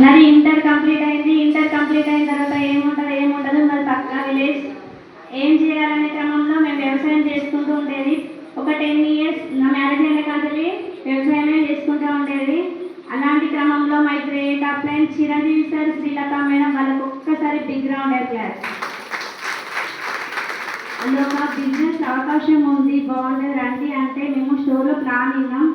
నాది inter complete అయింది. Inter complete అయిన తర్వాత ఏముండదు మరి పక్క విలేజ్ ఏం చేయాలనే క్రమంలో మేము వ్యవసాయం చేసుకుంటూ ఉండేది. ఒక 10 years నా మ్యారేజ్ అయిన కాదని వ్యవసాయమే చేసుకుంటూ ఉండేది. అలాంటి క్రమంలో my great upline Chiranjeevi sir, Srilatha madam వాళ్ళకు ఒక్కసారి బిగ్ రౌండ్ అప్లాస్. అందులో ఒక బిజినెస్ అవకాశం ఉంది, బాగుంటుంది రండి అంటే మేము స్టోర్లో ప్లాన్ విన్నాం.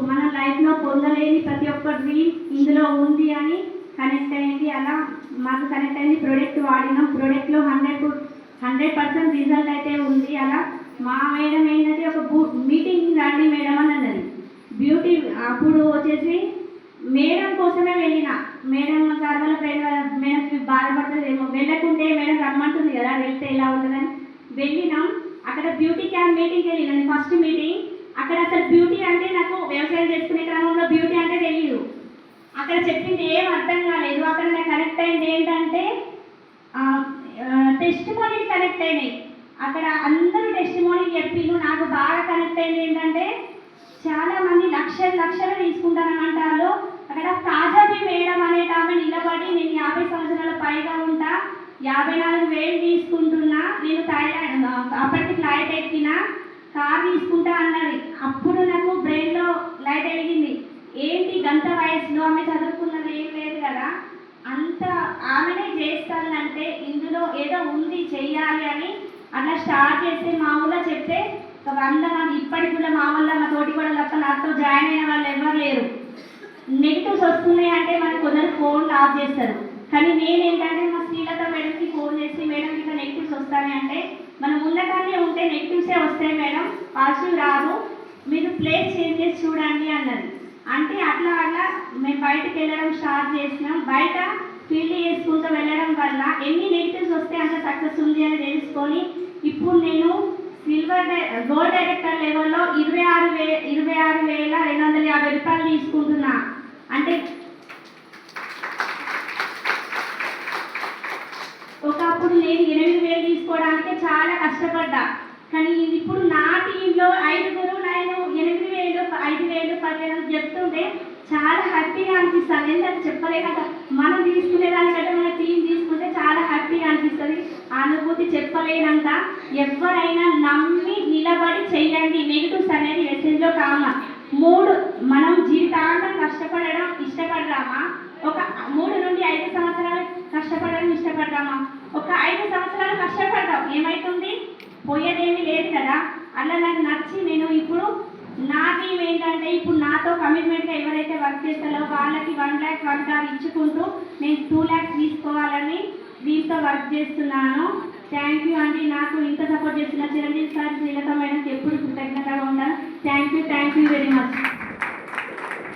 మన లైఫ్లో పొందలేని ప్రతి ఒక్క డ్రీమ్ ఇందులో ఉంది అని కనెక్ట్ అయింది. అలా మాకు కనెక్ట్ అయింది. ప్రోడక్ట్ వాడినాం. ప్రోడక్ట్లో 100% రిజల్ట్ అయితే ఉంది. అలా మా మేడం ఏంటంటే ఒక మీటింగ్ రండి మేడం అని అన్నది. బ్యూటీ అప్పుడు వచ్చేసి మేడం కోసమే వెళ్ళిన. మేడం గారి వల్ల ఫ్రెండ్ మేడంకి బాధపడుతుందేమో, వెళ్ళకుంటే మేడం రమ్మంటుంది కదా, వెళ్తే ఎలా ఉంటుందని వెళ్ళినాం. అక్కడ బ్యూటీ క్యాంప్ మీటింగ్కి వెళ్ళినాను. ఫస్ట్ మీటింగ్ అక్కడ అసలు బ్యూటీ అంటే నాకు వ్యవసాయం చేసుకునే క్రమంలో బ్యూటీ అంటే తెలియదు. అక్కడ చెప్పింది ఏం అర్థం కాలేదు. అక్కడ నాకు కనెక్ట్ అయింది ఏంటంటే టెస్టిమోనీలు కనెక్ట్ అయినాయి. అక్కడ అందరూ టెస్టిమోనీలు చెప్పిండు. నాకు బాగా కనెక్ట్ అయింది ఏంటంటే చాలామంది లక్షలు తీసుకుంటారనంటారు. అక్కడ కాజాబీ మేడం అనేట ఆమె నిలబడి నేను 50 సంవత్సరాల పైగా ఉంటా, 54,000 తీసుకుంటున్నా, నేను థాయిలాండ్ అప్పటికి ఫ్లైట్ ఎక్కిన, కార్ తీసుకుంటా అన్నది. అప్పుడు నాకు బ్రెయిన్లో లైట్ వెలిగింది. ఏంటి గంట వయసులో ఆమె చదువుకున్నది ఏం లేదు కదా, అంత ఆమెనే చేస్తానంటే ఇందులో ఏదో ఉంది చెయ్యాలి అని అట్లా స్టార్ట్ చేస్తే మా ఊళ్ళో చెప్తే 100 మంది ఇప్పటికి కూడా మా వల్ల మా తోటి కూడా తప్ప నాతో జాయిన్ అయిన వాళ్ళు ఎవరు లేరు. నెగిటివ్స్ వస్తున్నాయి అంటే మనకు కొందరు ఫోన్ ఆఫ్ చేస్తారు. కానీ నేనేంటంటే మా శ్రీలత మేడంకి ఫోన్ చేసి మేడం ఇంకా నెగిటివ్స్ వస్తాయి అంటే మనం ఉన్నకానే ఉంటే నెగిటివ్సే వస్తాయి మేడం, పాజిటివ్ రాదు, మీరు ప్లేస్ చేంజ్ చేసి చూడండి అన్నది. అంటే అట్లా మేము బయటకు వెళ్ళడం స్టార్ట్ చేసినాం. బయట ఫీల్డ్ చేసుకుంటూ వెళ్ళడం వల్ల ఎన్ని నెగిటివ్స్ వస్తే అంత సక్సెస్ ఉంది అని తెలుసుకొని ఇప్పుడు నేను గోల్డ్ డైరెక్టర్ లెవెల్లో 26,250 రూపాయలు తీసుకుంటున్నా. అంటే ఒకప్పుడు నేను 8,000 తీసుకోవడానికి చాలా కష్టపడ్డా. కానీ ఇప్పుడు నా టీంలో 5గురు నేను 8,000, 5,000, 10,000 చెప్తుంటే చాలా హ్యాపీగా అనిపిస్తుంది. ఎందుకంటే చెప్పలేక మనం తీసుకునే దానికంటే మన టీం తీసుకుంటే చాలా హ్యాపీగా అనిపిస్తుంది. ఆ అనుభూతి చెప్పలేనంత. ఎవరైనా నమ్మి నిలబడి చెయ్యండి. నెగిటివ్స్ అనేది మెసేజ్లో కామన్. 3 మనం జీవితాంతం కష్టపడడం ఇష్టపడరామా? ఒక 3 నుండి 5 సంవత్సరాలు కష్టపడడం ఇష్టపడరామా? ఒక 5 సంవత్సరాలు కష్టపడతాం, ఏమవుతుంది? పోయేదేమీ లేదు కదా. అలా నాకు నచ్చి నేను ఇప్పుడు నా టీం ఏంటంటే ఇప్పుడు నాతో కమిట్మెంట్గా ఎవరైతే వర్క్ చేస్తారో వాళ్ళకి 1 lakh 1 car ఇచ్చుకుంటూ నేను 2 lakhs తీసుకోవాలని దీంతో వర్క్ చేస్తున్నాను. థ్యాంక్ యూ అండి. నాకు ఇంత సపోర్ట్ చేస్తున్న చిరంజీవి సార్, శ్రీలత మేడంకి ఎప్పుడు కృతజ్ఞత